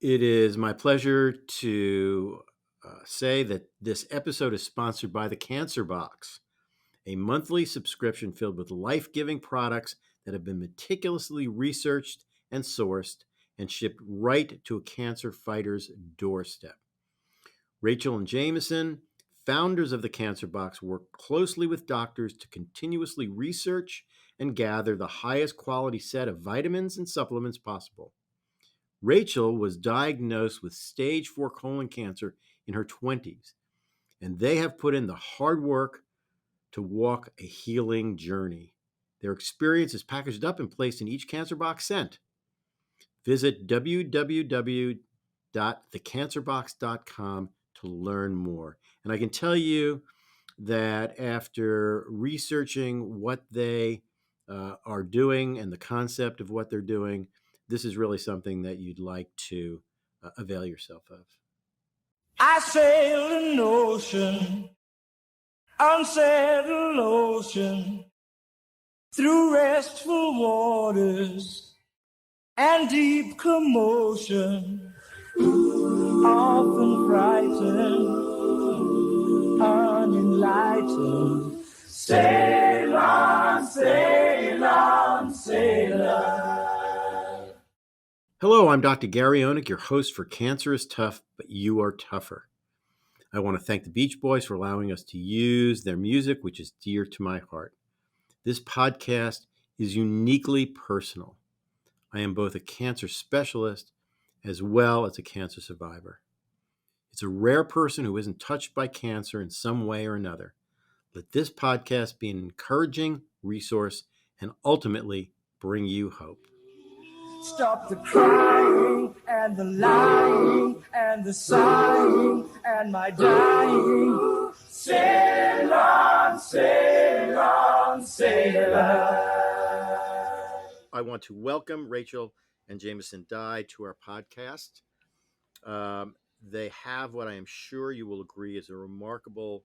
It is my pleasure to say that this episode is sponsored by the Cancer Box, a monthly subscription filled with life-giving products that have been meticulously researched and sourced and shipped right to a cancer fighter's doorstep. Rachel and Jamison, founders of the Cancer Box, work closely with doctors to continuously research and gather the highest quality set of vitamins and supplements possible. Rachel was diagnosed with stage 4 colon cancer in her 20s, and they have put in the hard work to walk a healing journey. Their experience is packaged up and placed in each Cancer Box sent. Visit www.thecancerbox.com to learn more. And I can tell you that after researching what they are doing and the concept of what they're doing, this is really something that you'd like to avail yourself of. I sail an ocean, unsettled ocean, through restful waters and deep commotion, often frightened, unenlightened. Sail on, sail on, sailor. Hello, I'm Dr. Gary Onik, your host for Cancer is Tough, but You Are Tougher. I want to thank the Beach Boys for allowing us to use their music, which is dear to my heart. This podcast is uniquely personal. I am both a cancer specialist as well as a cancer survivor. It's a rare person who isn't touched by cancer in some way or another. Let this podcast be an encouraging resource and ultimately bring you hope. Stop the crying and the lying and the sighing and my dying. Sail on, sail on, sailor. I want to welcome Rachel and Jamison Dye to our podcast. They have what I am sure you will agree is a remarkable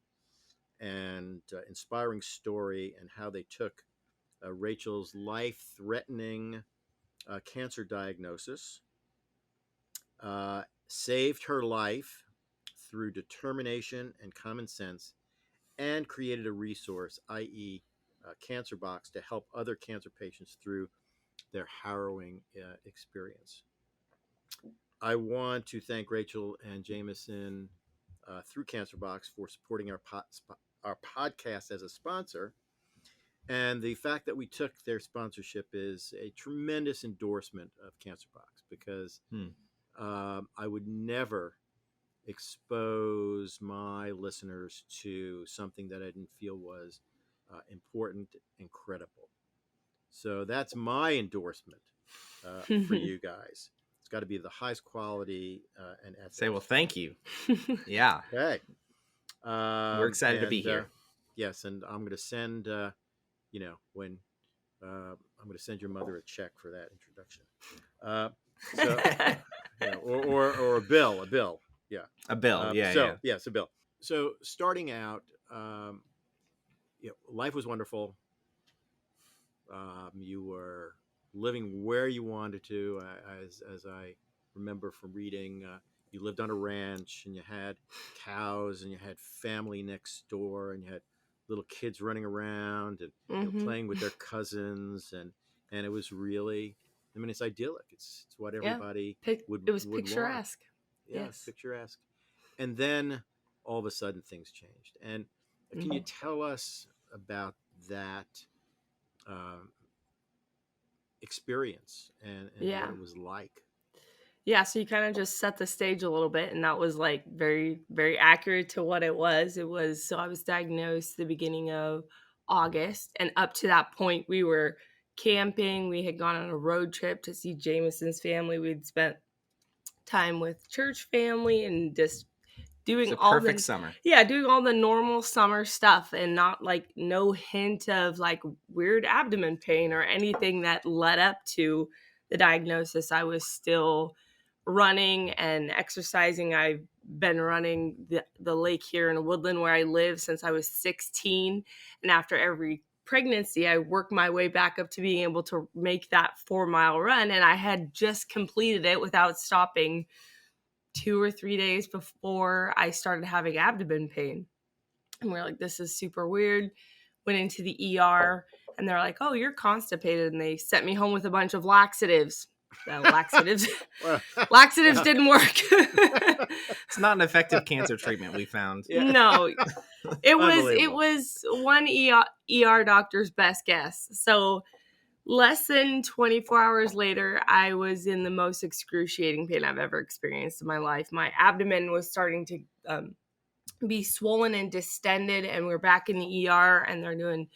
and inspiring story, and how they took Rachel's life-threatening cancer diagnosis, saved her life through determination and common sense, and created a resource, i.e. Cancer Box, to help other cancer patients through their harrowing experience. I want to thank Rachel and Jamison through Cancer Box for supporting our podcast as a sponsor. And the fact that we took their sponsorship is a tremendous endorsement of Cancer Box, because I would never expose my listeners to something that I didn't feel was important and credible. So that's my endorsement for you guys. It's got to be the highest quality and ethics. Say, well, thank you. Yeah. Okay. We're excited to be here. Yes, and I'm going to send, when I'm going to send your mother a check for that introduction. Or a bill. Yeah. A bill. Yes, a bill. So starting out, life was wonderful. You were living where you wanted to, as I remember from reading. You lived on a ranch, and you had cows, and you had family next door, and you had little kids running around and playing with their cousins, and it was really, it's idyllic. It's what everybody would. It was would picturesque. Want. Yeah, yes. Picturesque. And then all of a sudden things changed. And can you tell us about that experience and what it was like? Yeah, so you kind of just set the stage a little bit, and that was like very, very accurate to what it was. So I was diagnosed the beginning of August, and up to that point we were camping. We had gone on a road trip to see Jamison's family. We'd spent time with church family and just doing all the summer. Yeah, doing all the normal summer stuff, and not like no hint of like weird abdomen pain or anything that led up to the diagnosis. I was still running and exercising. I've been running the lake here in Woodland where I live since I was 16. And after every pregnancy, I worked my way back up to being able to make that 4-mile run. And I had just completed it without stopping 2 or 3 days before I started having abdomen pain. And we're like, this is super weird. Went into the ER and they're like, oh, you're constipated. And they sent me home with a bunch of laxatives. Laxatives didn't work. It's not an effective cancer treatment, we found. Yeah. No, it was one ER doctor's best guess. So less than 24 hours later, I was in the most excruciating pain I've ever experienced in my life. My abdomen was starting to be swollen and distended, and we're back in the ER, and they're doing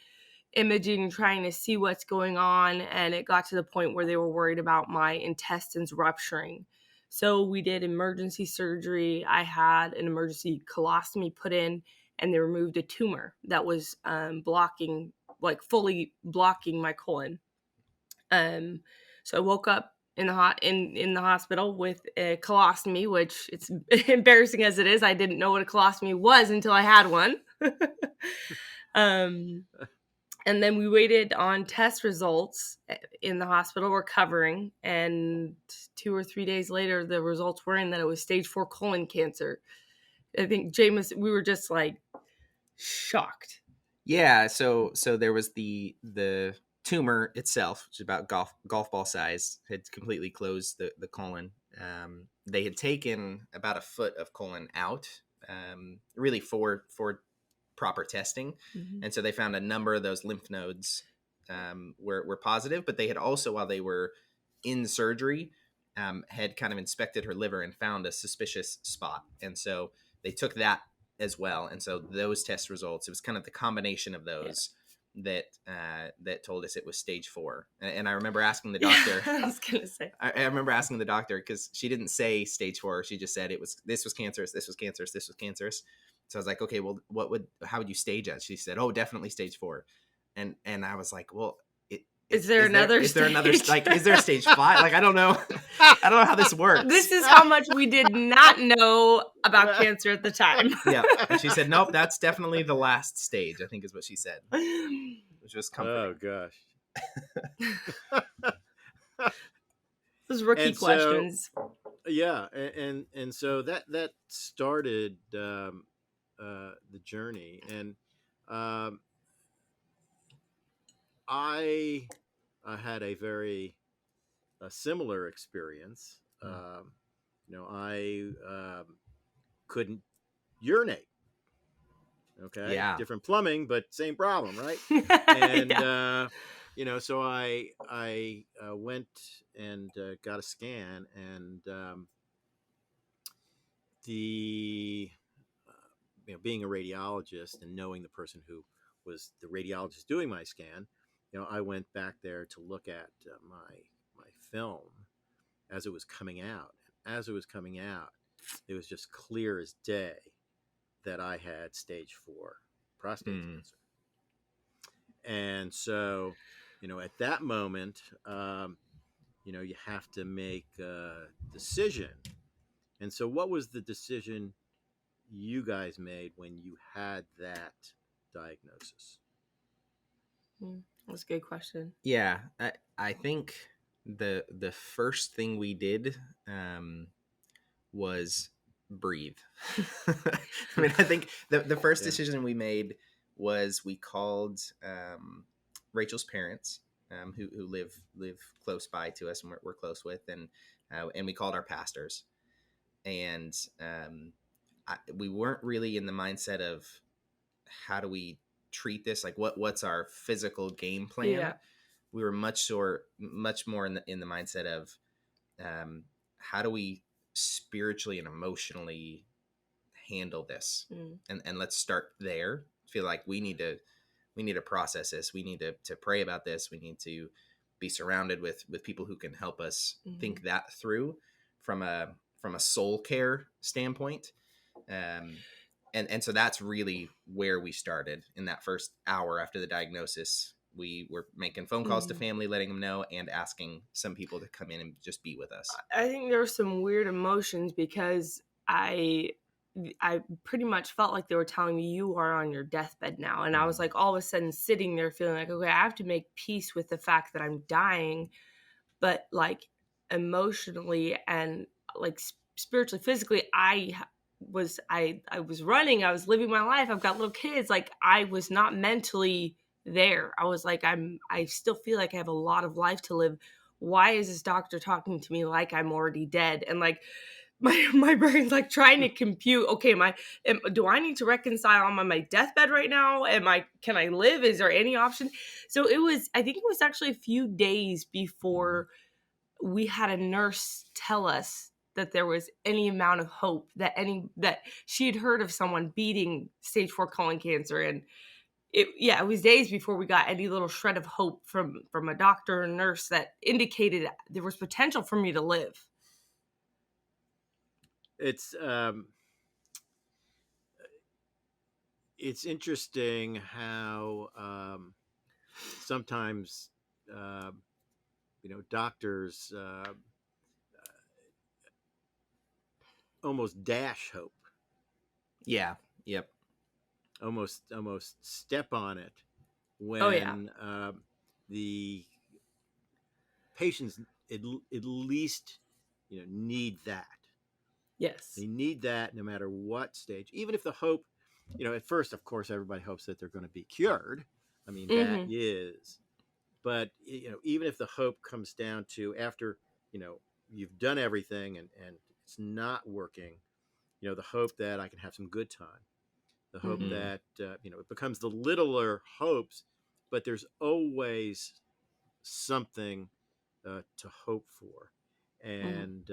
imaging, trying to see what's going on. And it got to the point where they were worried about my intestines rupturing. So we did emergency surgery. I had an emergency colostomy put in, and they removed a tumor that was fully blocking my colon. So I woke up in the hospital with a colostomy, which, it's embarrassing as it is, I didn't know what a colostomy was until I had one. And then we waited on test results in the hospital, recovering. And 2 or 3 days later, the results were in that it was stage 4 colon cancer. I think Jamison, we were just like shocked. Yeah. So there was the tumor itself, which is about golf ball size, had completely closed the colon. They had taken about a foot of colon out, really for proper testing. Mm-hmm. And so they found a number of those lymph nodes were positive, but they had also, while they were in surgery, had kind of inspected her liver and found a suspicious spot. And so they took that as well. And so those test results, it was kind of the combination of those that told us it was stage 4. And I remember asking the doctor. Yeah, I was gonna say. I remember asking the doctor, because she didn't say stage 4. She just said this was cancerous, this was cancerous, this was cancerous. So I was like, okay, well, how would you stage it? She said, oh, definitely stage 4. And I was like, well, is there another, is there a stage 5? Like, I don't know how this works. This is how much we did not know about cancer at the time. Yeah. And she said, nope, that's definitely the last stage, I think is what she said. Which was comforting. Oh gosh. Those rookie questions. Yeah. And so that started the journey. And I had a very similar experience. I couldn't urinate. Okay. Yeah. Different plumbing, but same problem, right? And so I went and got a scan, and being a radiologist and knowing the person who was the radiologist doing my scan, I went back there to look at my film as it was coming out. As it was coming out, it was just clear as day that I had stage 4 prostate cancer. And so, at that moment, you have to make a decision. And so what was the decision you guys made when you had that diagnosis? That's a good question. Yeah, I think the first thing we did was breathe. I mean, I think the first decision we made was we called Rachel's parents, who live close by to us and we're close with, and we called our pastors, and we weren't really in the mindset of how do we treat this, like what's our physical game plan. Yeah. We were much more in the mindset of how do we spiritually and emotionally handle this, and let's start there. Feel like we need to process this. We need to pray about this. We need to be surrounded with people who can help us think that through from a soul care standpoint. And so that's really where we started. In that first hour after the diagnosis, we were making phone calls to family, letting them know, and asking some people to come in and just be with us. I think there were some weird emotions because I I pretty much felt like they were telling me, you are on your deathbed now. And I was like, all of a sudden sitting there feeling like, okay, I have to make peace with the fact that I'm dying, but like emotionally and like spiritually, physically, I was running, I was living my life. I've got little kids. Like I was not mentally there. I was like, I still feel like I have a lot of life to live. Why is this doctor talking to me like I'm already dead? And like my brain's like trying to compute, okay, do I need to reconcile? I'm on my deathbed right now. Can I live? Is there any option? So I think it was actually a few days before we had a nurse tell us that there was any amount of hope, that she had heard of someone beating stage 4 colon cancer. And it was days before we got any little shred of hope from a doctor or nurse that indicated there was potential for me to live. It's interesting how sometimes doctors almost dash hope. Yeah. Yep. Almost step on it when the patients at least need that. Yes. They need that no matter what stage. Even if the hope, at first, of course, everybody hopes that they're going to be cured. I mean, that is. But, even if the hope comes down to after, you've done everything and it's not working, the hope that I can have some good time. The hope that, it becomes the littler hopes, but there's always something to hope for. And,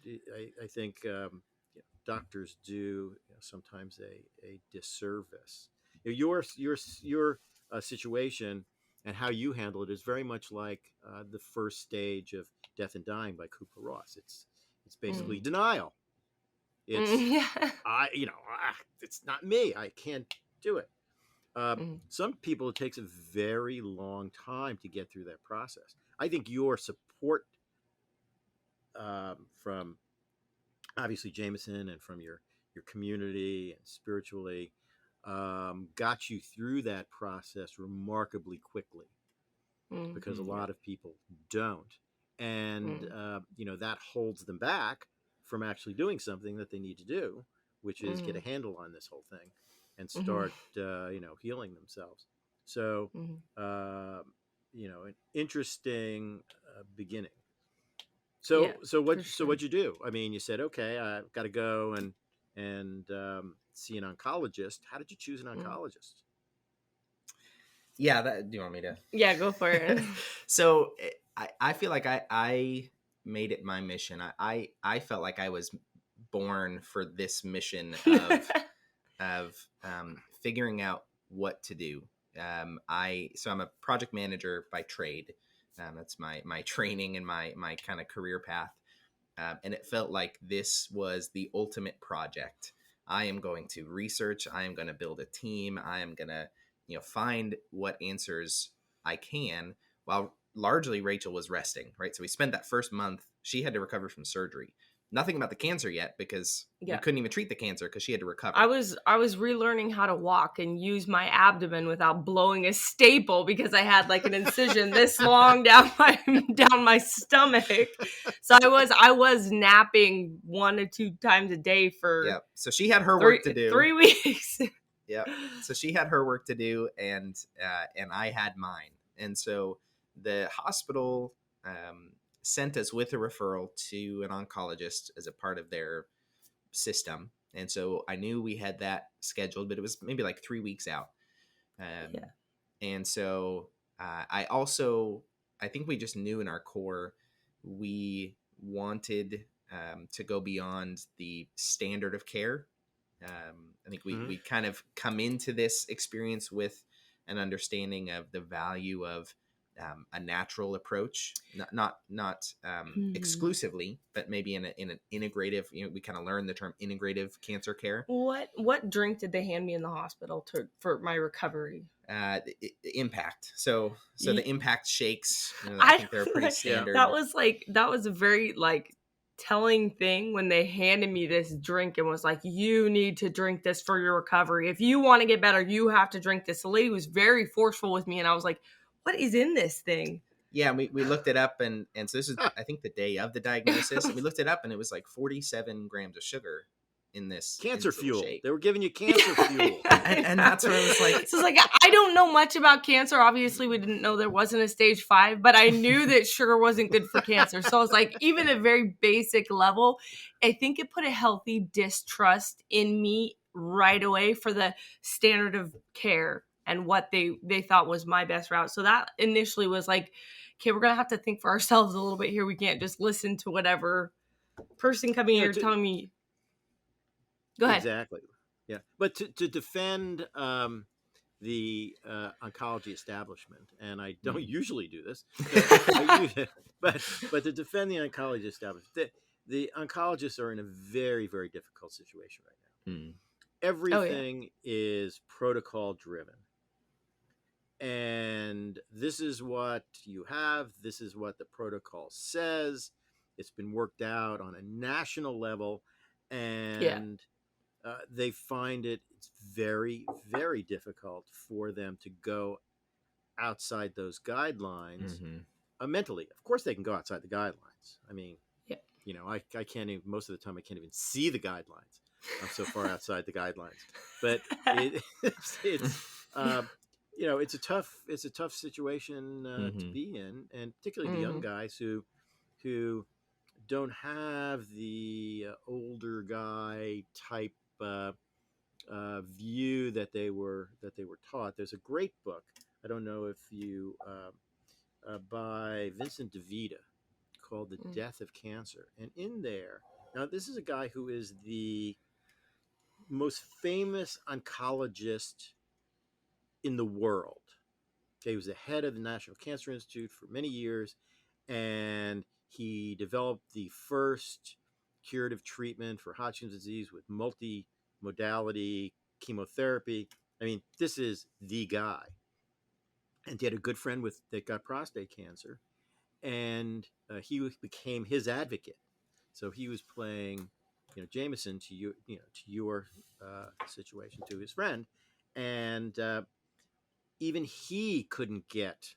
I think doctors do sometimes a disservice. Your situation and how you handle it is very much like the first stage of Death and Dying by Kubler-Ross. It's basically denial. It's it's not me. I can't do it. Some people, it takes a very long time to get through that process. I think your support from obviously Jamison and from your community and spiritually got you through that process remarkably quickly, because a lot of people don't, and that holds them back from actually doing something that they need to do, which is get a handle on this whole thing and start healing themselves. So an interesting beginning. So what'd you do? I mean, you said, okay, I've got to go and see an oncologist. How did you choose an oncologist? Yeah, do you want me to? Yeah, go for it. So I feel like I made it my mission. I felt like I was born for this mission of figuring out what to do. I'm a project manager by trade. That's my training and my kind of career path. And it felt like this was the ultimate project. I am going to research. I am going to build a team. I am going to, find what answers I can, while largely Rachel was resting, right? So we spent that first month. She had to recover from surgery. Nothing about the cancer yet, because we couldn't even treat the cancer because she had to recover. I was relearning how to walk and use my abdomen without blowing a staple, because I had like an incision this long down my stomach. So I was napping 1 or 2 times a day for So she had her work to do. 3 weeks. So she had her work to do, and I had mine. And so the hospital sent us with a referral to an oncologist as a part of their system. And so I knew we had that scheduled, but it was maybe like 3 weeks out. And so I think we just knew in our core, we wanted to go beyond the standard of care. I think we kind of come into this experience with an understanding of the value of a natural approach, not exclusively, but maybe in an integrative. We kind of learned the term integrative cancer care. What drink did they hand me in the hospital for my recovery? The Impact. So the Impact shakes. I think they're pretty standard. That was a very telling thing when they handed me this drink and was like, you need to drink this for your recovery. If you want to get better, you have to drink this. The lady was very forceful with me, and I was like, what is in this thing? Yeah, we looked it up, and so this is, I think, the day of the diagnosis, and we looked it up, and it was like 47 grams of sugar in this Cancer little fuel. shake. They were giving you cancer fuel. And that's where it was like, So it's like, I don't know much about cancer. Obviously, we didn't know there wasn't a stage 5, but I knew that sugar wasn't good for cancer. So it's like, even a very basic level, I think it put a healthy distrust in me right away for the standard of care and what they thought was my best route. So that initially was like, okay, we're going to have to think for ourselves a little bit here. We can't just listen to whatever person coming here telling me. Go ahead. Exactly. Yeah. But to defend the oncology establishment, and I don't usually do this, but to defend the oncology establishment, the oncologists are in a very, very difficult situation right now. Everything is protocol driven. And this is what you have. This is what the protocol says. It's been worked out on a national level, and they find it's very, very difficult for them to go outside those guidelines mentally. Of course, they can go outside the guidelines. I mean, you know, I can't even, most of the time I can't even see the guidelines. I'm so far outside the guidelines. But it's you know, it's a tough situation to be in, and particularly the young guys who don't have the older guy type view that they were taught. There's a great book. I don't know if you by Vincent DeVita called "The Death of Cancer," and in there, now this is a guy who is the most famous oncologist in the world. Okay, he was the head of the National Cancer Institute for many years, and he developed the first curative treatment for Hodgkin's disease with multi-modality chemotherapy. I mean, this is the guy. And he had a good friend that got prostate cancer, and he became his advocate. So he was playing, you know, Jamison to you, you know, to your situation, to his friend, and even he couldn't get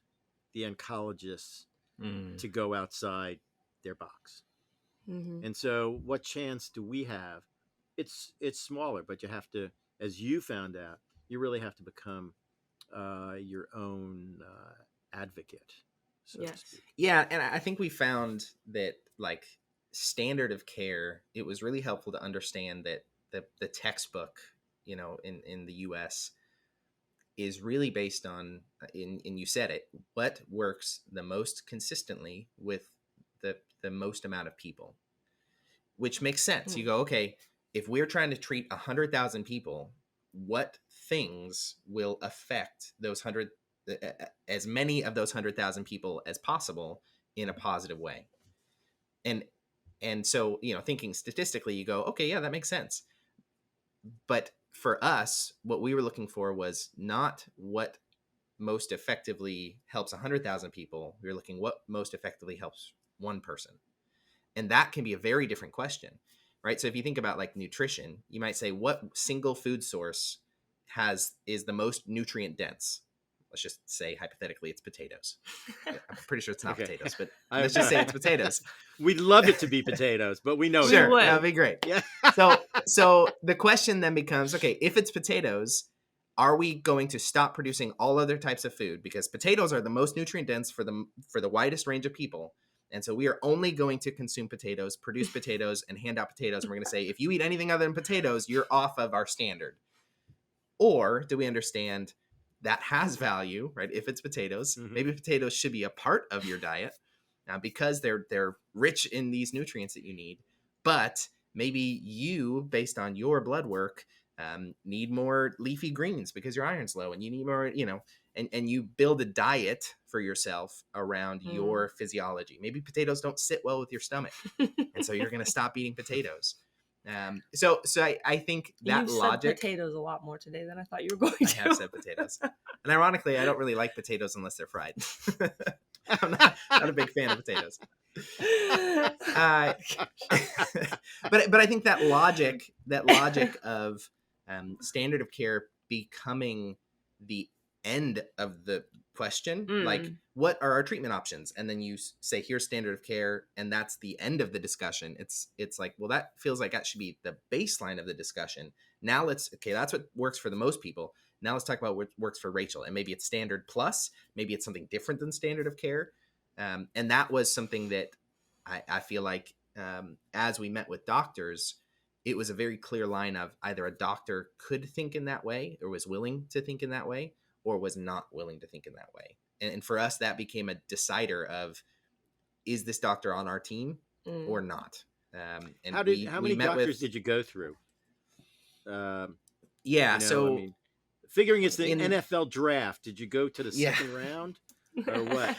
the oncologists to go outside their box. And so what chance do we have? It's smaller, but you have to, as you found out, you really have to become your own advocate, so to speak. Yeah, and I think we found that, like, standard of care, it was really helpful to understand that the textbook, you know, in the US is really based on, and you said it, what works the most consistently with the most amount of people, which makes sense. You go, okay, if we're trying to treat 100,000 people, what things will affect those as many of those 100,000 people as possible in a positive way? And so, you know, thinking statistically, you go, okay, yeah, that makes sense. But for us, what we were looking for was not what most effectively helps 100,000 people. We were looking what most effectively helps one person. And that can be a very different question, right? So if you think about like nutrition, you might say, what single food source is the most nutrient dense? Let's just say hypothetically it's potatoes. I'm pretty sure it's not potatoes, but let's just say it's potatoes. We'd love it to be potatoes, but we know sure, that'd be great. Yeah. So the question then becomes, okay, if it's potatoes, are we going to stop producing all other types of food? Because potatoes are the most nutrient dense for the widest range of people. And so we are only going to consume potatoes, produce potatoes, and hand out potatoes. And we're going to say, if you eat anything other than potatoes, you're off of our standard. Or do we understand that has value, right? If it's potatoes, maybe potatoes should be a part of your diet because they're rich in these nutrients that you need. But maybe you, based on your blood work, need more leafy greens because your iron's low, and you need more, you know, and you build a diet for yourself around your physiology. Maybe potatoes don't sit well with your stomach, and so you're going to stop eating potatoes. So I think that you logic. Said potatoes a lot more today than I thought you were going to. I have said potatoes, and ironically, I don't really like potatoes unless they're fried. I'm not a big fan of potatoes. uh, but I think that logic of standard of care becoming the end of the question, like what are our treatment options, and then you say here's standard of care, and that's the end of the discussion. It's like, well, that feels like that should be the baseline of the discussion. Now that's what works for the most people. Now let's talk about what works for Rachel, and maybe it's standard plus, maybe it's something different than standard of care. And that was something that I feel like as we met with doctors, it was a very clear line of either a doctor could think in that way or was willing to think in that way or was not willing to think in that way. And for us, that became a decider of, is this doctor on our team or not? And how many doctors did you go through? Yeah. I So mean, figuring it's the in NFL draft, did you go to the second round or what?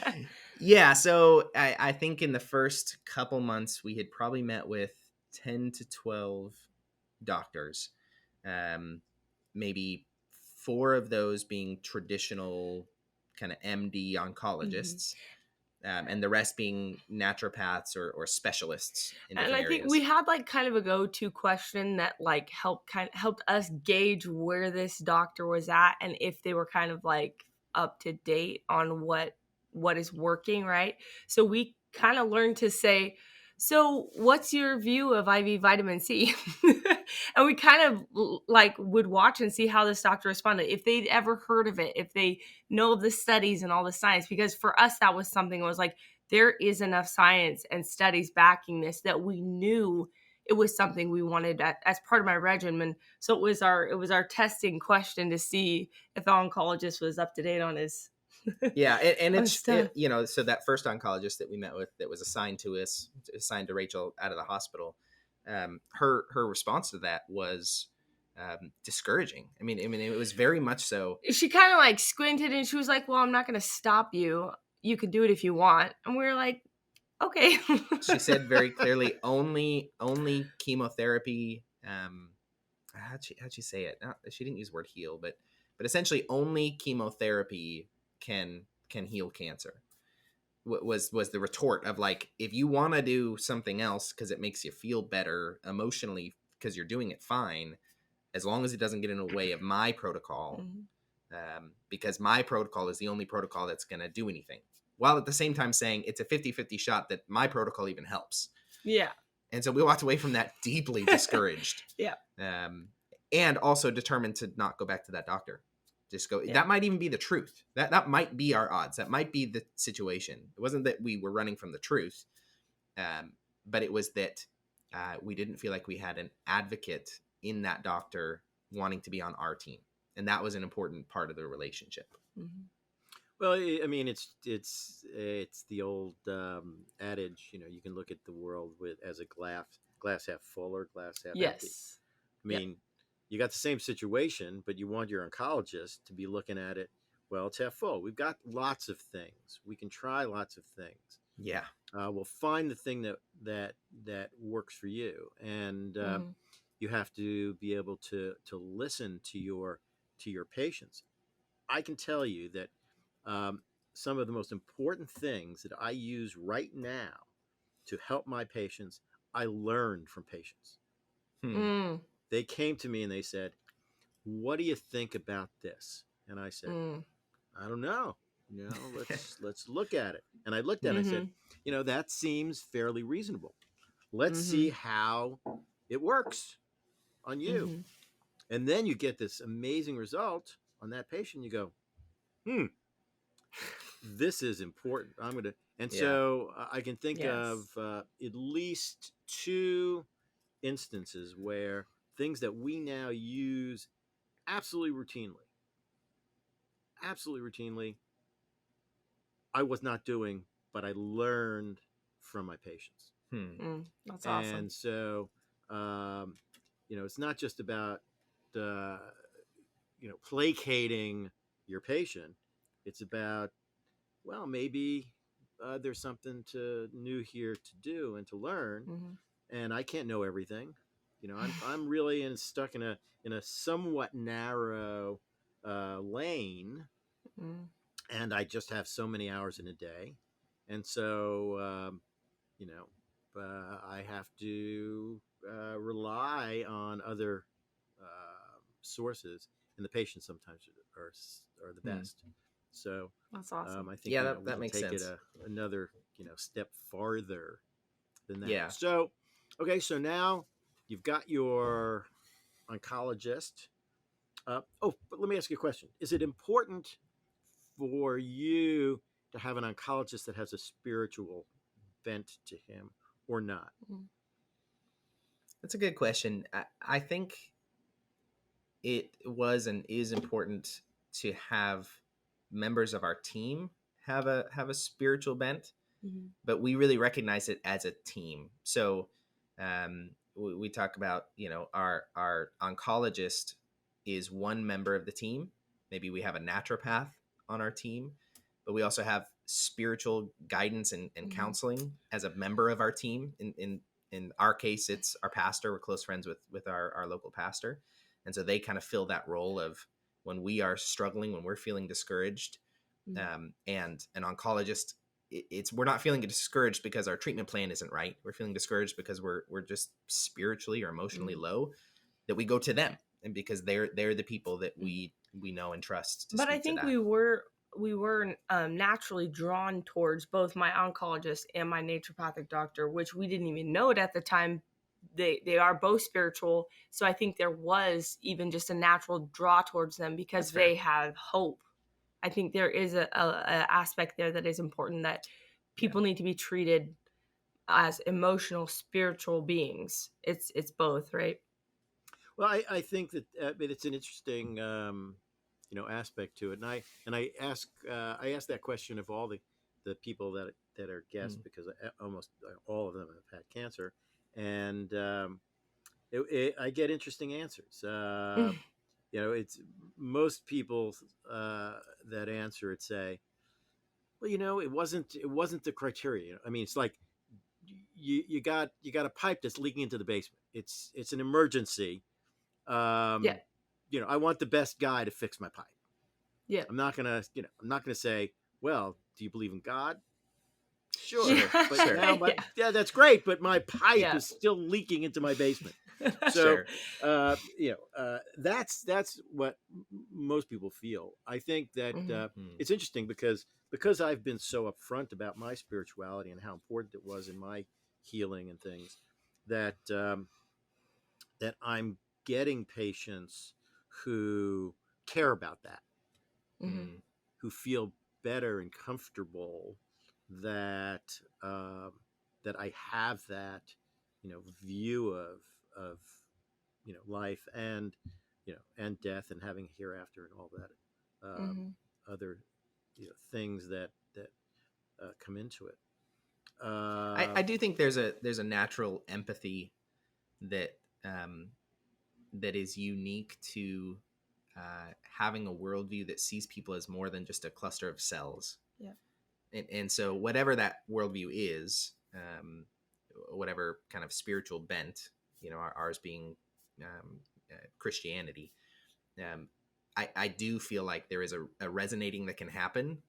Yeah. So I think in the first couple months, we had probably met with 10 to 12 doctors, maybe 4 of those being traditional kind of MD oncologists, and the rest being naturopaths or specialists in different and I think areas. we had like kind of a go-to question that like helped us gauge where this doctor was at and if they were kind of like up to date on what is working, right? So we kind of learned to say, so what's your view of IV vitamin C? And we kind of like would watch and see how this doctor responded, if they'd ever heard of it, if they know of the studies and all the science. Because for us, that was something that was like, there is enough science and studies backing this that we knew it was something we wanted as part of my regimen. So it was our testing question to see if the oncologist was up to date on his Yeah, and on it's stuff. so that first oncologist that we met with that was assigned to Rachel out of the hospital, her response to that was discouraging. I mean, it was very much so. She kind of like squinted and she was like, "Well, I'm not going to stop you. You can do it if you want." And we were like, "Okay." She said very clearly, only chemotherapy. How'd she say it? She didn't use the word heal, but essentially only chemotherapy can heal cancer. Was the retort of like, if you want to do something else because it makes you feel better emotionally because you're doing it fine, as long as it doesn't get in the way of my protocol, because my protocol is the only protocol that's going to do anything, while at the same time saying it's a 50-50 shot that my protocol even helps. Yeah. And so we walked away from that deeply discouraged. Yeah. And also determined to not go back to that doctor. Just go. Yeah. That might even be the truth. That might be our odds. That might be the situation. It wasn't that we were running from the truth, but it was that we didn't feel like we had an advocate in that doctor wanting to be on our team, and that was an important part of the relationship. Mm-hmm. Well, I mean, it's the old adage. You can look at the world as a glass half full or glass half empty. I mean, you got the same situation, but you want your oncologist to be looking at it. Well, it's half full. We've got lots of things. We can try lots of things. Yeah. We'll find the thing that works for you, and you have to be able to listen to your patients. I can tell you that some of the most important things that I use right now to help my patients, I learned from patients. They came to me and they said, "What do you think about this?" And I said, "I don't know. Let's look at it." And I looked at it and I said, "That seems fairly reasonable. Let's see how it works on you." And then you get this amazing result on that patient. You go, this is important. I'm going to, and so I can think of at least 2 instances where things that we now use absolutely routinely, I was not doing, but I learned from my patients. That's awesome. And so, it's not just about, placating your patient. It's about, well, maybe there's something new here to do and to learn, and I can't know everything. I'm really stuck in a somewhat narrow lane, and I just have so many hours in a day, and so I have to rely on other sources, and the patients sometimes are the Hmm. best. So That's awesome. I think Yeah, we that can makes take it sense. another step farther than that. Yeah. So okay, so now you've got your oncologist. But let me ask you a question: is it important for you to have an oncologist that has a spiritual bent to him or not? Mm-hmm. That's a good question. I think it was and is important to have members of our team have a spiritual bent, Mm-hmm. but we really recognize it as a team. So we talk about, our oncologist is one member of the team. Maybe we have a naturopath on our team, but we also have spiritual guidance and Mm-hmm. counseling as a member of our team. In our case, it's our pastor. We're close friends with our local pastor, and so they kind of fill that role of when we are struggling, when we're feeling discouraged, and an oncologist, it's we're not feeling discouraged because our treatment plan isn't right. We're feeling discouraged because we're just spiritually or emotionally Mm-hmm. low, that we go to them, and because they're the people that we know and trust to But I speak to think that. we were naturally drawn towards both my oncologist and my naturopathic doctor, which we didn't even know it at the time. They are both spiritual, so I think there was even just a natural draw towards them That's because fair. they have hope. I think there is a aspect there that is important, that Yeah. people need to be treated as emotional, spiritual beings. It's both, right? Well, I think that it's an interesting aspect to it, and I ask that question of all the people that are guests, Mm. because almost all of them have had cancer, and I get interesting answers. It's most people that answer it say, well, it wasn't the criteria. I mean, it's like you got a pipe that's leaking into the basement. It's an emergency. Yeah, um, I want the best guy to fix my pipe. yeah, I'm not gonna say, well, do you believe in God? Sure, Sure, but yeah, sure, now yeah, that's great, but my pipe yeah. is still leaking into my basement. So, sure. that's what most people feel. I think that Mhm. Mm. it's interesting because I've been so upfront about my spirituality and how important it was in my healing and things, that that I'm getting patients who care about that, Mhm. Mm. who feel better and comfortable that that I have that view of life, and and death, and having a hereafter, and all that Mhm. other things that come into it. I do think there's a natural empathy that um, that is unique to having a worldview that sees people as more than just a cluster of cells. Yeah. And so whatever that worldview is, whatever kind of spiritual bent, ours being Christianity, um, I do feel like there is a resonating that can happen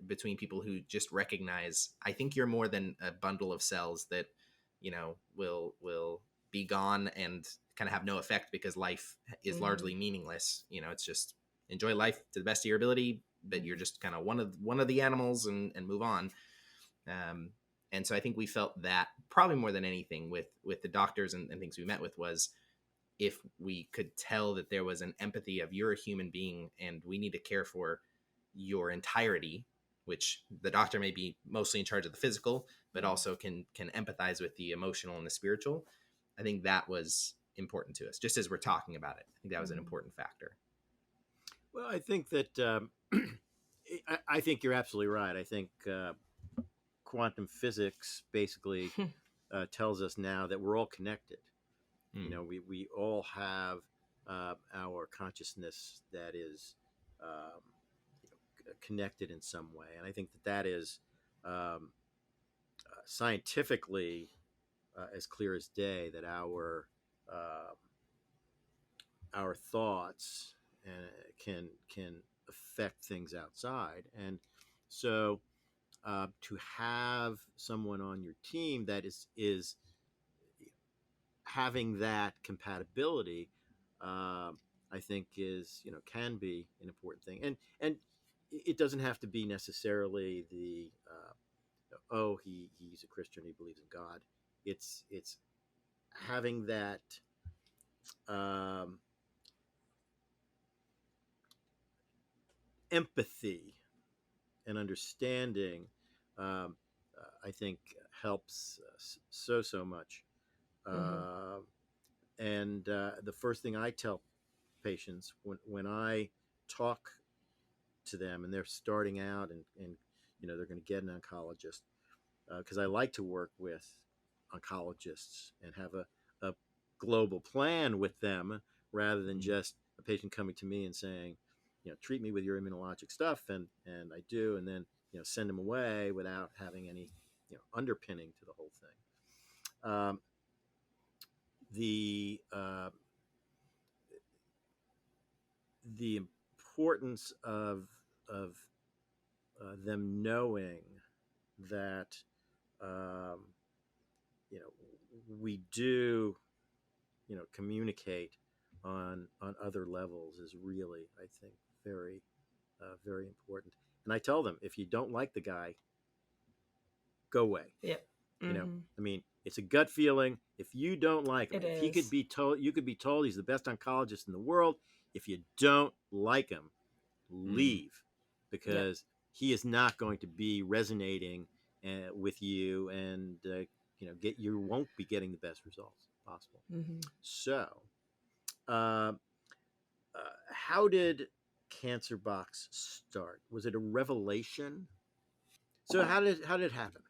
between people who just recognize, I think you're more than a bundle of cells that, will be gone and kind of have no effect because life is Mhm. largely meaningless. It's just enjoy life to the best of your ability, but you're Mhm. just kind of one of the animals, and move on. Um, and so I think we felt that probably more than anything with the doctors and things we met with was, if we could tell that there was an empathy of, you're a human being and we need to care for your entirety, which the doctor may be mostly in charge of the physical, but also can empathize with the emotional and the spiritual. I think that was important to us, just as we're talking about it. I think that was an Mhm. important factor. Well, I think that I think you're absolutely right. I think quantum physics basically tells us now that we're all connected. Mm. We all have our consciousness that is um, connected in some way, and I think that is um, scientifically as clear as day, that um our thoughts can affect things outside, and so to have someone on your team that is having that compatibility, I think is can be an important thing, and it doesn't have to be necessarily the oh he's a Christian, he believes in God. It's having that um, empathy and understanding. I think helps so much. Mm-hmm. Uh, and the first thing I tell patients when I talk to them and they're starting out and they're going to get an oncologist, because I like to work with oncologists and have a global plan with them rather than just a patient coming to me and saying, treat me with your immunologic stuff, and I do, and then send them away without having any underpinning to the whole thing. The the importance of them knowing that um, we do communicate on other levels is really, I think, very very important. And I tell them, if you don't like the guy, go away. Yep. Mm-hmm. I mean, it's a gut feeling. If you don't like him, It if he could is. be told, you could be told he's the best oncologist in the world. If you don't like him, leave, Yep. because he is not going to be resonating with you, and you won't be getting the best results possible. Mm-hmm. So, uh, how did Cancer Box start? Was it a revelation? So how did it happen?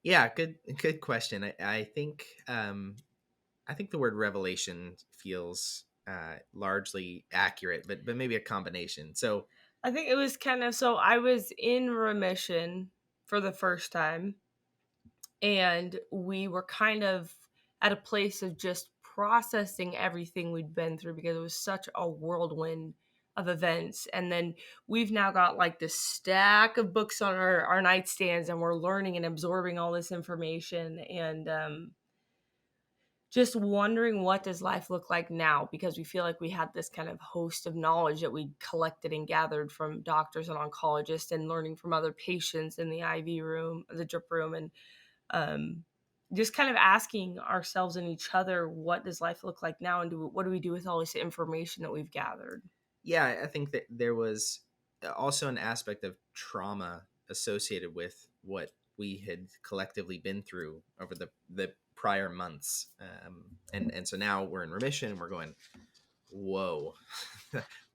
Yeah, good question. I think the word revelation feels largely accurate, but maybe a combination. So I think it was kind of so I was in remission for the first time, and we were kind of at a place of just processing everything we'd been through because it was such a whirlwind of events. And then we've now got like this stack of books on our nightstands, and we're learning and absorbing all this information, and just wondering, what does life look like now, because we feel like we had this kind of host of knowledge that we collected and gathered from doctors and oncologists and learning from other patients in the IV room, the drip room, and um, just kind of asking ourselves and each other, what does life look like now, and what do we do with all this information that we've gathered? yeah, I think that there was also an aspect of trauma associated with what we had collectively been through over the prior months, and so now we're in remission and we're going, whoa,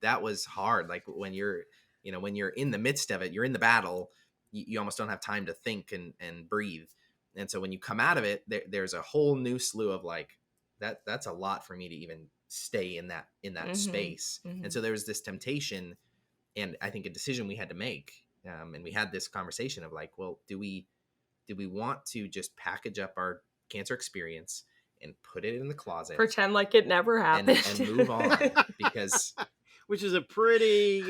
that was hard. Like when you're when you're in the midst of it, you're in the battle, you almost don't have time to think and breathe. And so when you come out of it, there's a whole new slew of like, that's a lot for me to even stay in that Mm-hmm. space. Mm-hmm. And so there was this temptation, and I think a decision we had to make. And we had this conversation of like, well, do we want to just package up our cancer experience and put it in the closet, Pretend like it never happened, and move on? Because Which is a pretty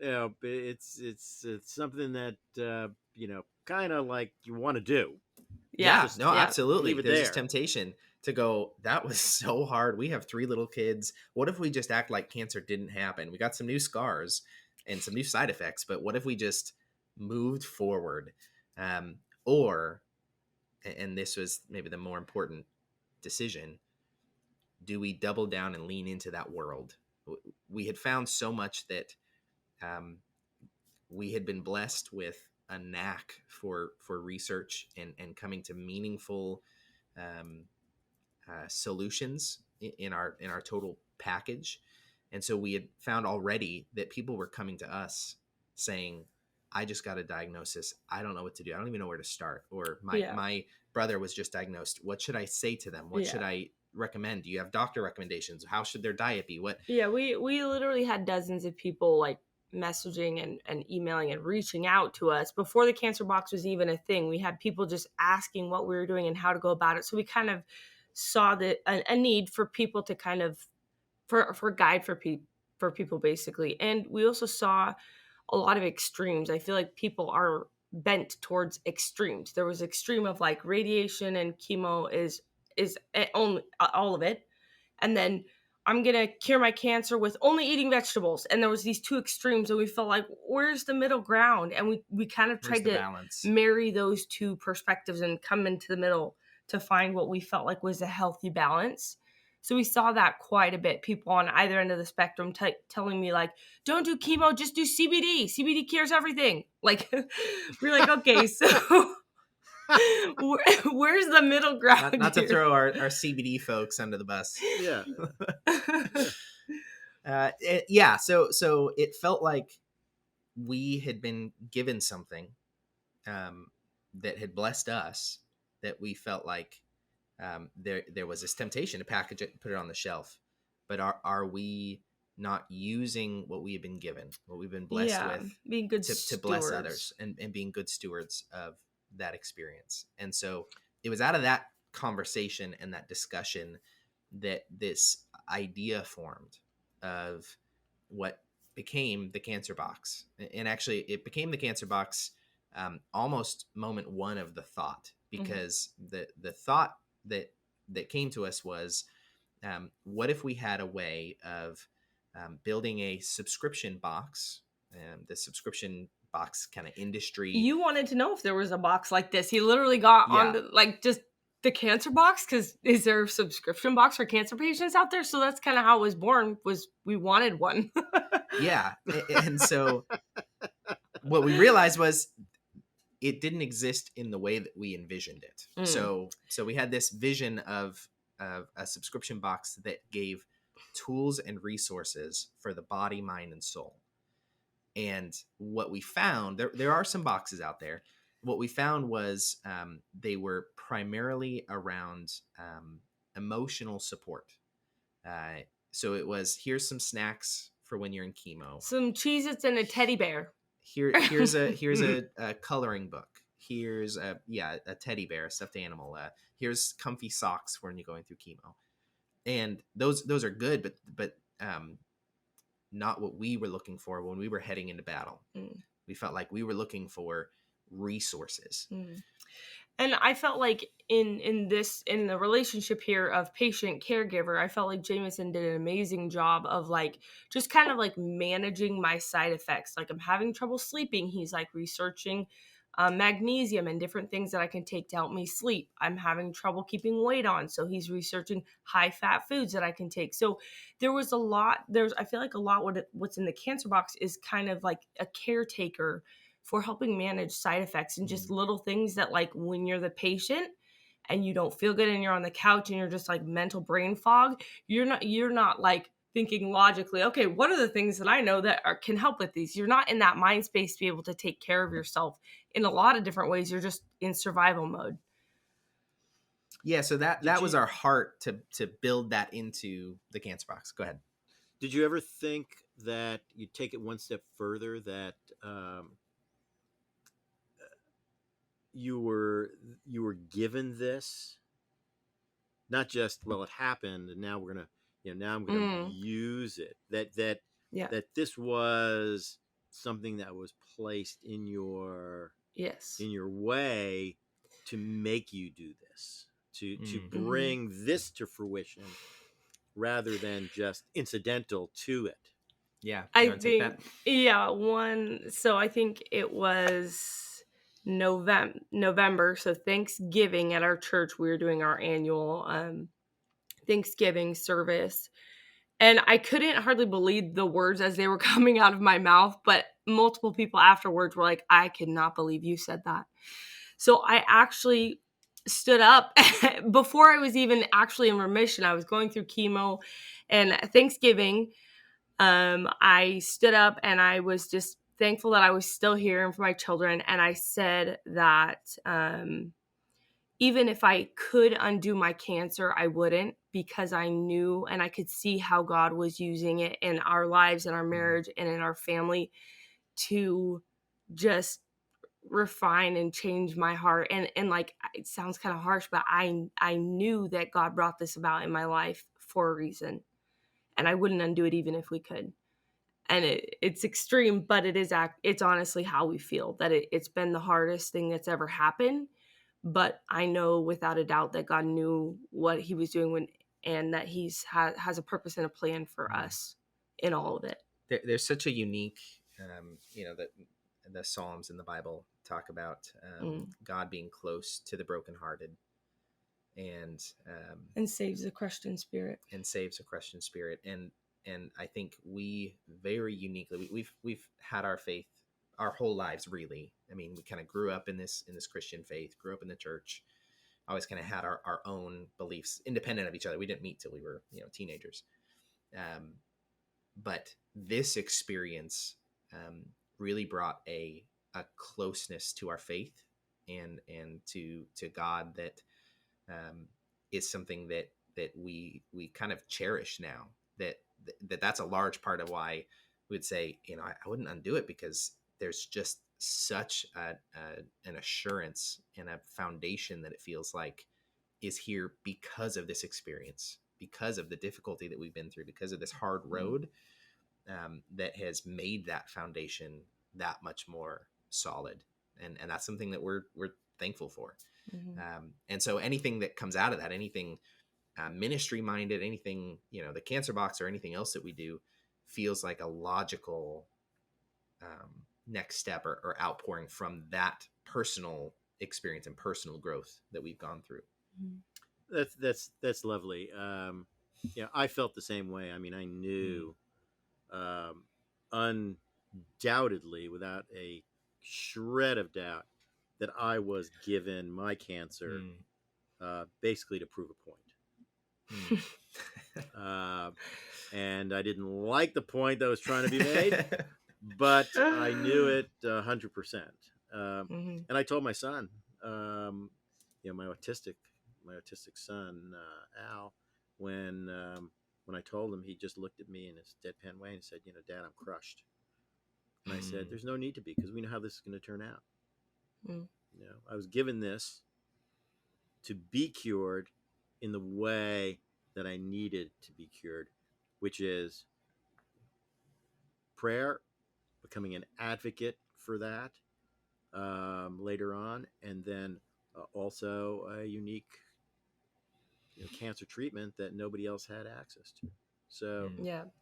it's something that kind of like you want to do. yeah, yeah, Just no, yeah, absolutely. leave it There's this there. temptation to go, that was so hard. We have 3 little kids. What if we just act like cancer didn't happen? We got some new scars and some new side effects, but what if we just moved forward? Or, and this was maybe the more important decision, do we double down and lean into that world? We had found so much that um, we had been blessed with a knack for research and coming to meaningful um, solutions in our total package. And so we had found already that people were coming to us saying, I just got a diagnosis, I don't know what to do, I don't even know where to start. Or yeah, my brother was just diagnosed, what should I say to them, what should yeah. I recommend? Do you have doctor recommendations? How should their diet be? What? Yeah, we literally had dozens of people like messaging and emailing and reaching out to us before the cancer box was even a thing. We had people just asking what we were doing and how to go about it. So we kind of saw that a need for people to kind of for guide for people basically. And we also saw a lot of extremes. I feel like people are bent towards extremes. There was extreme of like radiation and chemo is only all of it, and then I'm gonna cure my cancer with only eating vegetables. And there was these two extremes, and we felt like, where's the middle ground? And we kind of Where's tried the to balance? marry those two perspectives and come into the middle to find what we felt like was a healthy balance. So we saw that quite a bit. People on either end of the spectrum telling me like, don't do chemo, just do CBD. CBD cures everything. Like, we're like, okay, so where's the middle ground Not to here? throw our CBD folks under the bus. Yeah. So it felt like we had been given something that had blessed us, that we felt like there was this temptation to package it and put it on the shelf. But are we not using what we have been given, what we've been blessed with, being good to bless others and being good stewards of that experience? And so it was out of that conversation and that discussion that this idea formed of what became the Cancer Box. And actually it became the Cancer Box almost moment one of the thought, because the thought that came to us was, what if we had a way of building a subscription box, the subscription box kind of industry. You wanted to know if there was a box like this. He literally got on the, like, just the Cancer Box, because is there a subscription box for cancer patients out there? So that's kind of how it was born, was we wanted one. Yeah. And so what we realized was it didn't exist in the way that we envisioned it. So we had this vision of a subscription box that gave tools and resources for the body, mind, and soul. And what we found, there are some boxes out there. What we found was they were primarily around emotional support. So it was, here's some snacks for when you're in chemo. Some Cheez-Its and a teddy bear. Here's a coloring book. Here's a teddy bear, a stuffed animal. Here's comfy socks when you're going through chemo. And those are good, but not what we were looking for when we were heading into battle. We felt like we were looking for resources. And I felt like in the relationship here of patient caregiver, I felt like Jamison did an amazing job of like just kind of like managing my side effects. Like, I'm having trouble sleeping. He's like researching magnesium and different things that I can take to help me sleep. I'm having trouble keeping weight on, so he's researching high fat foods that I can take. So there was a lot. I feel like a lot what's in the Cancer Box is kind of like a caretaker for helping manage side effects and just little things that, like, when you're the patient and you don't feel good and you're on the couch and you're just like mental brain fog, you're not like thinking logically, okay, what are the things that I know that can help with these? You're not in that mind space to be able to take care of yourself in a lot of different ways. You're just in survival mode. Yeah, so that was our heart to build that into the Cancer Box. Go ahead. Did you ever think that you'd take it one step further, that you were given this, not just, well, it happened and now we're gonna, now I'm gonna use it, that this was something that was placed in your way to make you do this, to bring this to fruition rather than just incidental to it? Yeah, I think so I think it was November, so Thanksgiving at our church. We were doing our annual Thanksgiving service, and I couldn't hardly believe the words as they were coming out of my mouth, but multiple people afterwards were like, I cannot believe you said that. So I actually stood up before I was even actually in remission. I was going through chemo, and Thanksgiving, I stood up and I was just thankful that I was still here and for my children. And I said that even if I could undo my cancer, I wouldn't, because I knew and I could see how God was using it in our lives, in our marriage, and in our family to just refine and change my heart. And like, it sounds kind of harsh, but I knew that God brought this about in my life for a reason, and I wouldn't undo it even if we could. and it's extreme, but it's honestly how we feel, that it's been the hardest thing that's ever happened. But I know without a doubt that God knew what he was doing and that has a purpose and a plan for us in all of it. There's such a unique, that the Psalms in the Bible talk about God being close to the brokenhearted and saves a crushed in spirit. And I think we very uniquely, we've had our faith our whole lives, really. I mean, we kind of grew up in this Christian faith, grew up in the church, always kind of had our own beliefs independent of each other. We didn't meet till we were, teenagers. But this experience really brought a closeness to our faith and to God that is something that we kind of cherish now. That's a large part of why we would say, I wouldn't undo it, because there's just such an assurance and a foundation that it feels like is here because of this experience, because of the difficulty that we've been through, because of this hard road that has made that foundation that much more solid. And that's something that we're thankful for. And so anything that comes out of that, anything ministry minded, anything, the Cancer Box or anything else that we do, feels like a logical next step or outpouring from that personal experience and personal growth that we've gone through. That's lovely. I felt the same way. I mean, I knew undoubtedly, without a shred of doubt, that I was given my cancer basically to prove a point. And I didn't like the point that was trying to be made, but I knew it 100%. And I told my son, my autistic son, Al, when I told him, he just looked at me in his deadpan way and said, Dad, I'm crushed. And I said, there's no need to be, because we know how this is going to turn out. I was given this to be cured in the way that I needed to be cured, which is prayer, becoming an advocate for that later on, and then also a unique cancer treatment that nobody else had access to. So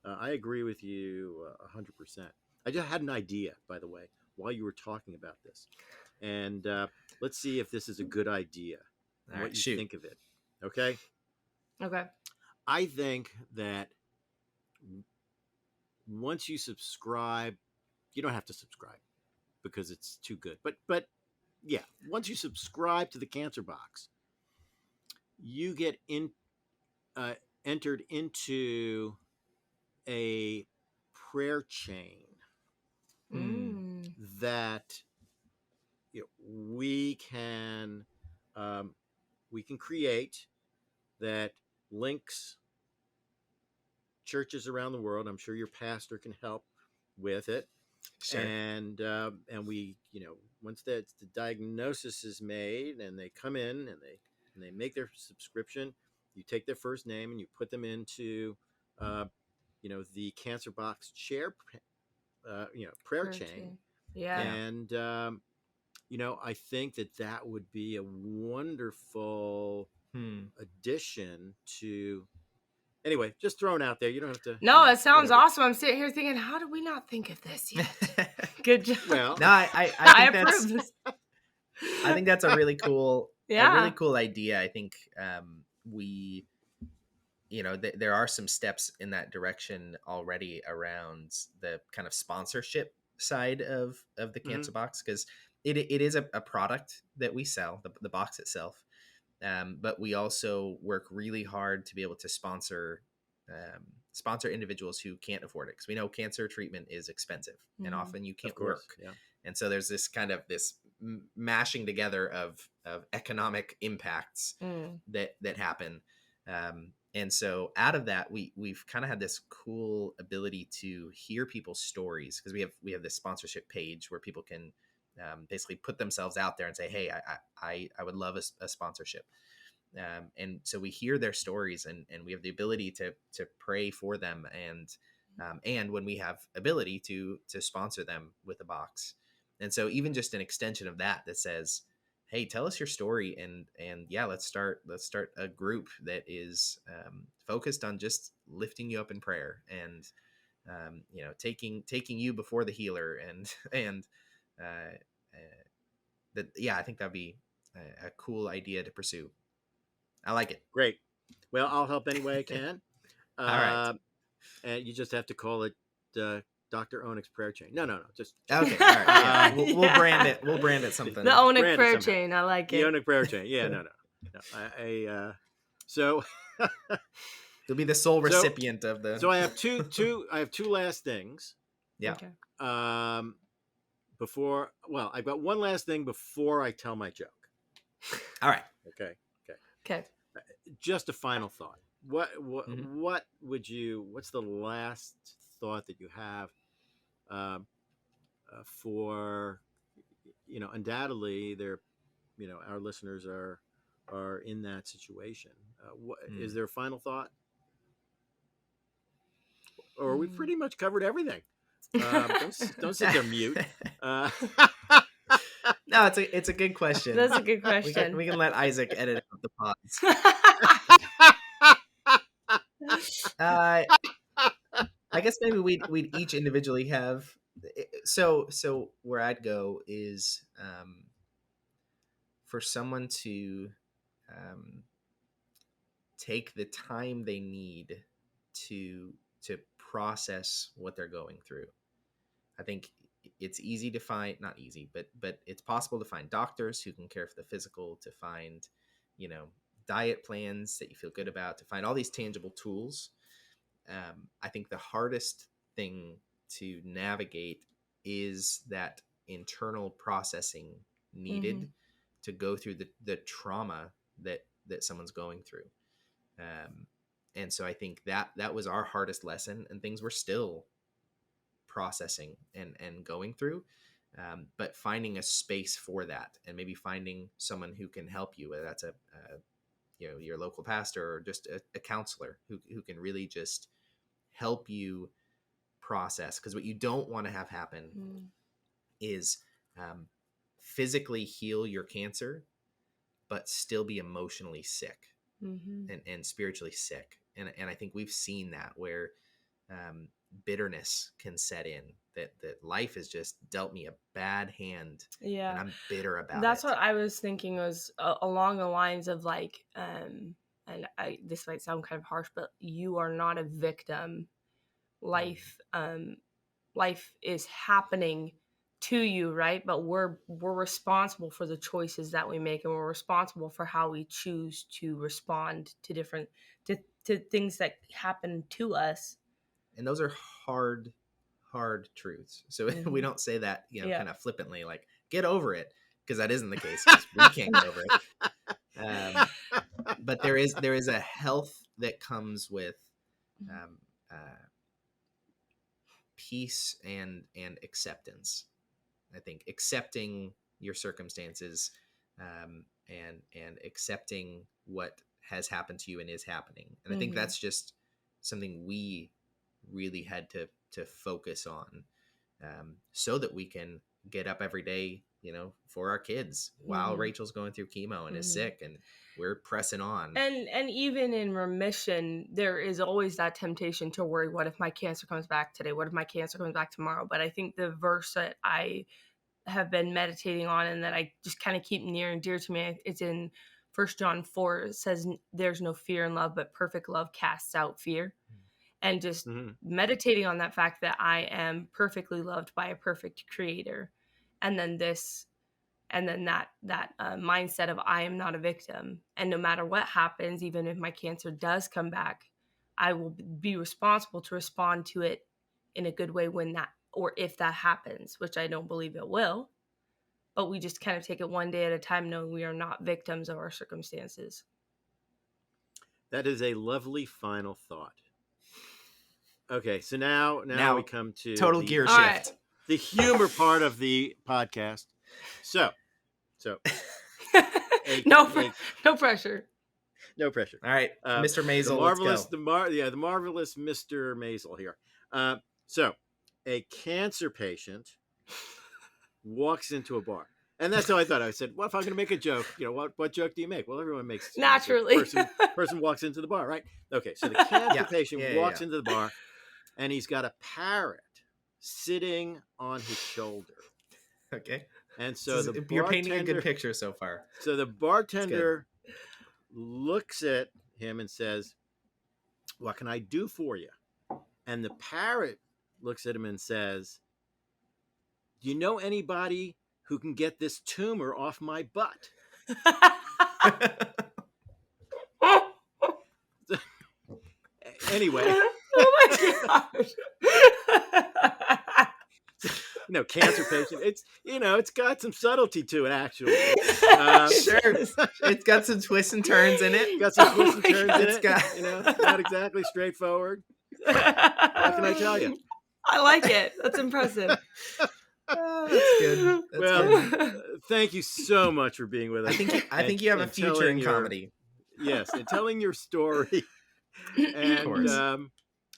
I agree with you 100%. I just had an idea, by the way, while you were talking about this, and let's see if this is a good idea. All what right, you think of it? Okay. I think that once you subscribe, you don't have to subscribe because it's too good. But yeah, once you subscribe to the Cancer Box, you get entered into a prayer chain that we can create, that links churches around the world. I'm sure your pastor can help with it. Sure. And we, once the diagnosis is made and they come in and they make their subscription, you take their first name and you put them into, the Cancer Box prayer chain. Yeah. And, I think that would be a wonderful addition to. Anyway, just thrown out there. You don't have to. No, it sounds awesome. I'm sitting here thinking, how did we not think of this yet? Good job. Well, no, I approve this. I think that's a really cool, idea. I think there are some steps in that direction already around the kind of sponsorship side of the Cancer Box, because it is a product that we sell, the box itself. But we also work really hard to be able to sponsor individuals who can't afford it, because we know cancer treatment is expensive and often you can't work. Yeah. And so there's this kind of mashing together of economic impacts that happen. And so out of that, we've kind of had this cool ability to hear people's stories, because we have this sponsorship page where people can basically put themselves out there and say, hey, I would love a sponsorship. And so we hear their stories and we have the ability to pray for them. And and when we have ability to sponsor them with a box. And so even just an extension of that says, hey, tell us your story, and yeah, let's start a group that is focused on just lifting you up in prayer, and taking you before the healer, and that, yeah, I think that'd be a cool idea to pursue. I like it. Great. Well, I'll help any way I can. All right. And you just have to call it Dr. Onik's prayer chain. No, just okay. All right. Yeah. We'll brand it. We'll brand it something. The Onik Brand it prayer somehow. chain. I like The it. Onik prayer chain. Yeah, no. So you'll be the sole recipient of the. So I have two last things. Yeah. Okay. I've got one last thing before I tell my joke. All right. Okay. Just a final thought. What's the last thought that you have for, undoubtedly our listeners are in that situation. Is there a final thought? Or we've pretty much covered everything. Don't sit there mute. No, it's a good question. That's a good question. We can let Isaac edit out the pods. I guess maybe we'd each individually have. So where I'd go is for someone to take the time they need to process what they're going through. I think it's easy to find, not easy, but it's possible to find doctors who can care for the physical, to find, diet plans that you feel good about, to find all these tangible tools. I think the hardest thing to navigate is that internal processing needed to go through the trauma that someone's going through. And so I think that was our hardest lesson, and things we're still processing and going through. But finding a space for that, and maybe finding someone who can help you, whether that's your local pastor or just a counselor who can really just help you process. Because what you don't want to have happen is physically heal your cancer, but still be emotionally sick and spiritually sick. And I think we've seen that where bitterness can set in, that life has just dealt me a bad hand, and I'm bitter about That's it. what I was thinking, was along the lines of like, and this might sound kind of harsh, but you are not a victim. Life is happening to you, right? But we're responsible for the choices that we make, and we're responsible for how we choose to respond to different to things that happen to us. And those are hard truths. So we don't say that, kind of flippantly, like, get over it, because that isn't the case, because we can't get over it. But there is a health that comes with peace and acceptance. I think accepting your circumstances, and accepting what has happened to you and is happening. And I think that's just something we really had to focus on, so that we can get up every day, for our kids, while Rachel's going through chemo and is sick, and we're pressing on. And even in remission, there is always that temptation to worry, what if my cancer comes back today? What if my cancer comes back tomorrow? But I think the verse that I have been meditating on, and that I just kind of keep near and dear to me, it's in 1 John 4. It says, there's no fear in love, but perfect love casts out fear. And just meditating on that fact that I am perfectly loved by a perfect creator. And then that mindset of I am not a victim. And no matter what happens, even if my cancer does come back, I will be responsible to respond to it in a good way when that, or if that happens, which I don't believe it will. But we just kind of take it one day at a time, knowing we are not victims of our circumstances. That is a lovely final thought. Okay, so now we come to total gear shift. Right. The humor part of the podcast. So no pressure. No pressure. All right, Mr. Maisel, the marvelous, let's go. the marvelous Mr. Maisel here. So, a cancer patient walks into a bar. And that's how I thought. I said, well, if I'm going to make a joke, what joke do you make? Well, everyone makes Naturally. person walks into the bar, right? Okay, so the cancer patient walks yeah. into the bar, and he's got a parrot sitting on his shoulder. Okay. And so You're painting a good picture so far. So the bartender looks at him and says, what can I do for you? And the parrot looks at him and says, do you know anybody who can get this tumor off my butt? Anyway. Oh my gosh. Cancer patient. It's got some subtlety to it, actually. Sure. It's got some twists and turns in it. Got some twists and turns in it. Not exactly straightforward. What can I tell you? I like it. That's impressive. That's good. Good. Thank you so much for being with us. I think you have a future in comedy. Yes, and telling your story. And of course.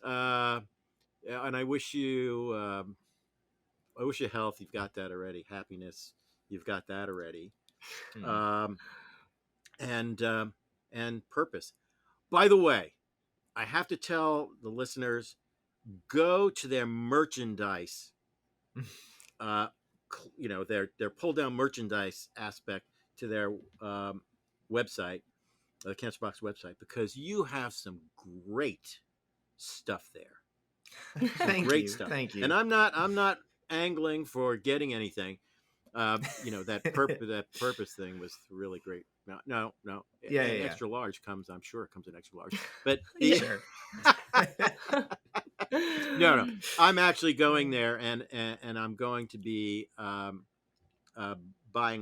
And I wish you health. You've got that already. Happiness. You've got that already. And purpose. By the way, I have to tell the listeners, go to their merchandise. Their pull down merchandise aspect to their website, the Cancer Box website, because you have some great stuff there. Thank you. And I'm not angling for getting anything. That purpose thing was really great. No. Yeah. Extra large comes. I'm sure it comes in extra large. But sure. No. I'm actually going there, and I'm going to be buying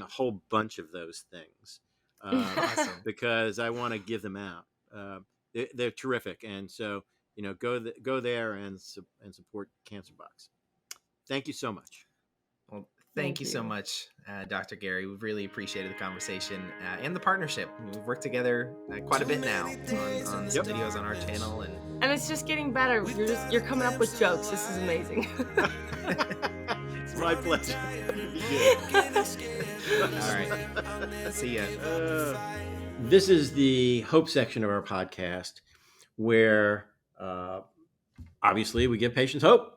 a whole bunch of those things. Awesome. Because I want to give them out. They're terrific, and so go there and support Cancer Box. Thank you so much. Well, thank you so much, Dr. Gary. We've really appreciated the conversation and the partnership. We've worked together quite a bit now on some videos on our channel, and it's just getting better. You're coming up with jokes. This is amazing. It's my pleasure. All right. See ya. This is the hope section of our podcast, where obviously we give patients hope.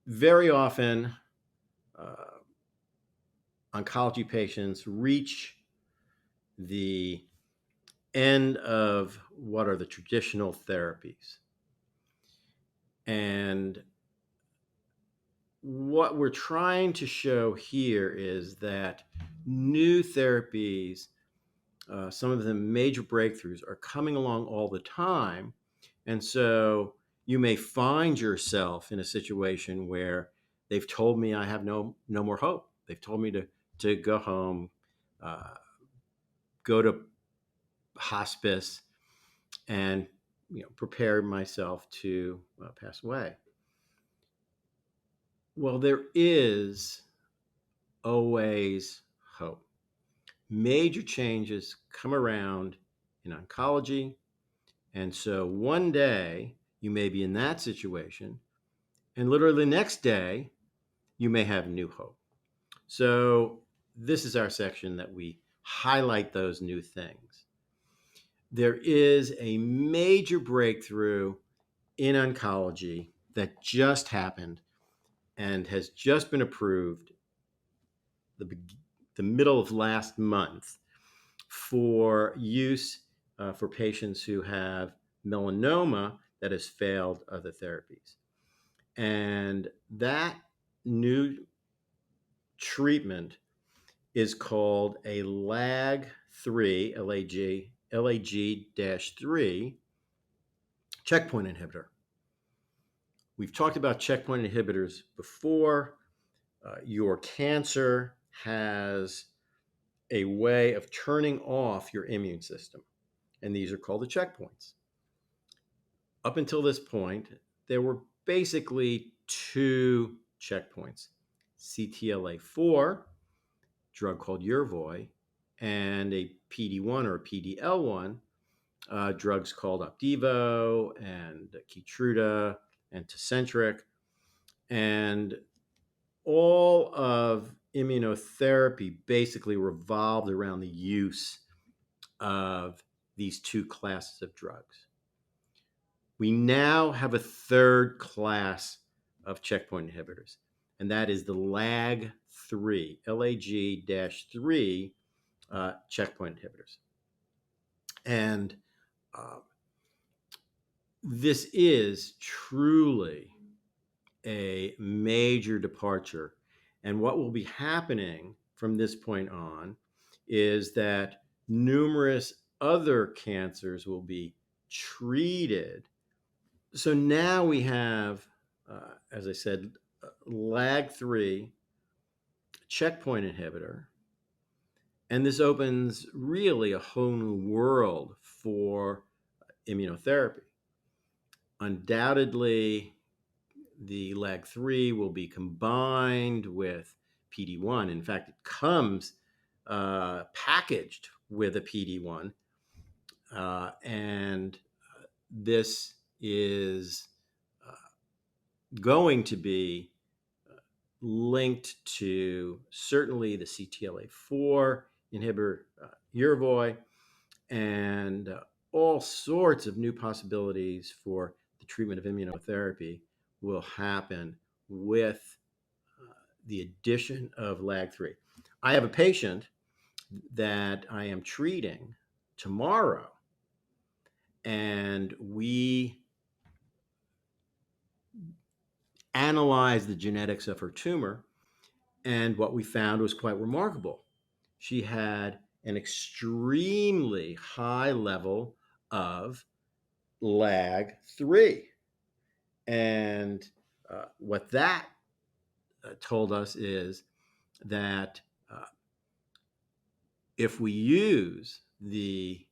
Very often, oncology patients reach the end of what are the traditional therapies. And what we're trying to show here is that new therapies, some of the major breakthroughs, are coming along all the time. And so you may find yourself in a situation where they've told me I have no more hope. They've told me to go home, go to hospice, and prepare myself to pass away. Well, there is always hope. Major changes come around in oncology. And so one day you may be in that situation, and literally the next day you may have new hope. So this is our section that we highlight those new things. There is a major breakthrough in oncology that just happened and has just been approved the middle of last month for use for patients who have melanoma that has failed other therapies. And that new treatment is called a LAG-3, LAG-3 checkpoint inhibitor. We've talked about checkpoint inhibitors before. Your cancer has a way of turning off your immune system, and these are called the checkpoints. Up until this point, there were basically two checkpoints: CTLA-4, drug called Yervoy, and a PD-1 or a PD-L1, drugs called Opdivo and Keytruda and Tecentriq, and all of immunotherapy basically revolved around the use of these two classes of drugs. We now have a third class of checkpoint inhibitors, and that is the LAG-3, LAG-3 checkpoint inhibitors. And this is truly a major departure. And what will be happening from this point on is that numerous other cancers will be treated. So now we have, as I said, LAG-3 checkpoint inhibitor. And this opens really a whole new world for immunotherapy. Undoubtedly, the LAG-3 will be combined with PD-1. In fact, it comes packaged with a PD-1. And this is going to be linked to certainly the CTLA-4 inhibitor, Yervoy, and all sorts of new possibilities for the treatment of immunotherapy will happen with the addition of LAG-3. I have a patient that I am treating tomorrow, and we analyzed the genetics of her tumor, and what we found was quite remarkable. She had an extremely high level of LAG-3. And what that told us is that if we use the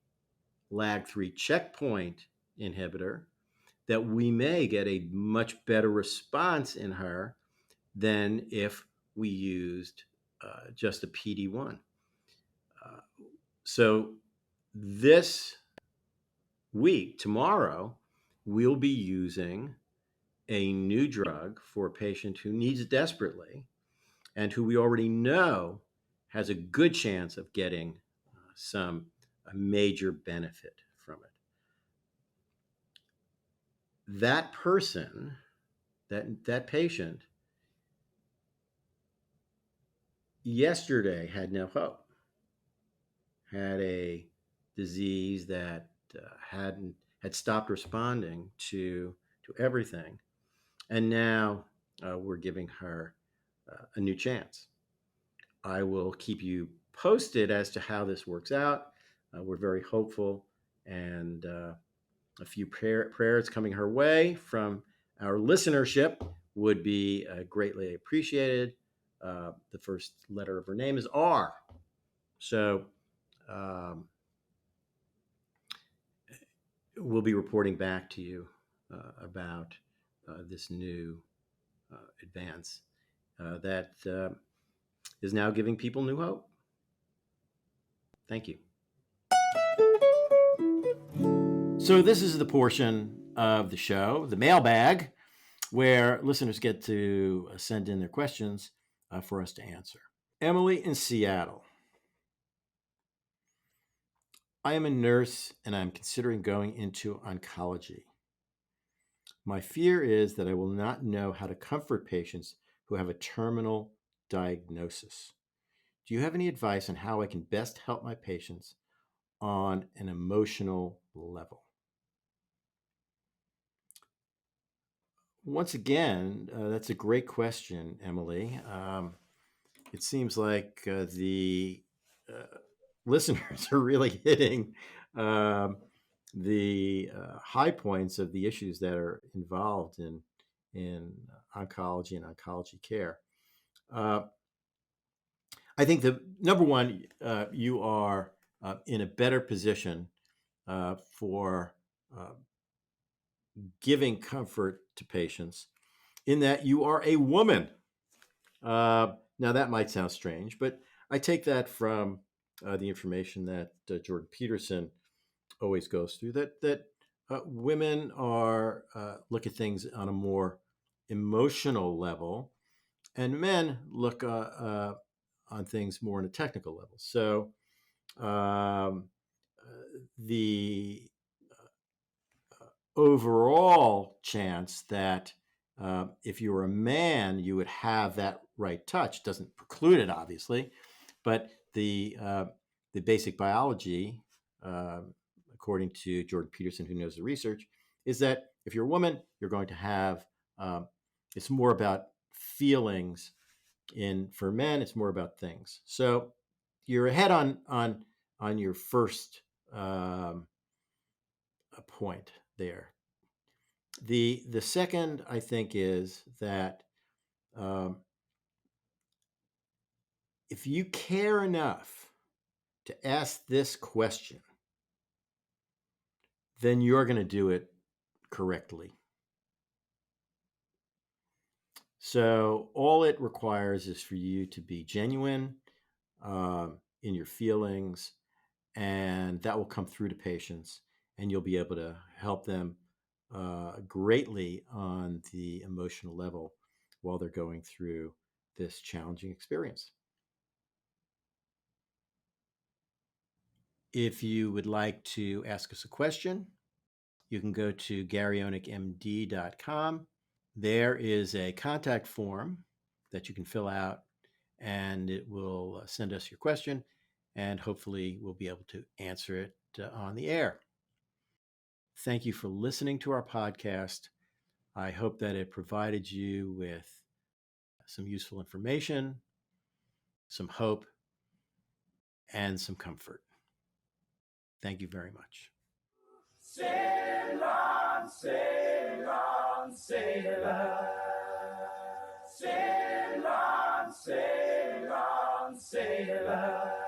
LAG-3 checkpoint inhibitor, that we may get a much better response in her than if we used just a PD-1. So this week, tomorrow, we'll be using a new drug for a patient who needs it desperately and who we already know has a good chance of getting a major benefit from it. That person, that patient, yesterday had no hope, had a disease that had stopped responding to everything, and now we're giving her a new chance. I will keep you posted as to how this works out. We're very hopeful, and a few prayers coming her way from our listenership would be greatly appreciated. The first letter of her name is R. So we'll be reporting back to you about this new advance that is now giving people new hope. Thank you. So this is the portion of the show, the mailbag, where listeners get to send in their questions for us to answer. Emily in Seattle. I am a nurse and I'm considering going into oncology. My fear is that I will not know how to comfort patients who have a terminal diagnosis. Do you have any advice on how I can best help my patients on an emotional level? Once again, that's a great question, Emily. It seems like the listeners are really hitting the high points of the issues that are involved in oncology and oncology care. I think the number one, you are in a better position for giving comfort to patients in that you are a woman. Now that might sound strange, but I take that from the information that Jordan Peterson always goes through, that women are look at things on a more emotional level, and men look on things more on a technical level. So the overall chance that if you were a man, you would have that right touch doesn't preclude it, obviously, but the basic biology, uh, according to Jordan Peterson, who knows the research, is that if you're a woman, you're going to have it's more about feelings. For men, it's more about things. So you're ahead on your first point there. The second, I think, is that um, if you care enough to ask this question, then you're going to do it correctly. So all it requires is for you to be genuine in your feelings, and that will come through to patients, and you'll be able to help them greatly on the emotional level while they're going through this challenging experience. If you would like to ask us a question, you can go to GaryOnikMD.com. There is a contact form that you can fill out, and it will send us your question, and hopefully we'll be able to answer it on the air. Thank you for listening to our podcast. I hope that it provided you with some useful information, some hope, and some comfort. Thank you very much. Sail on, sail on, sailor. Sail on, sail on, sailor.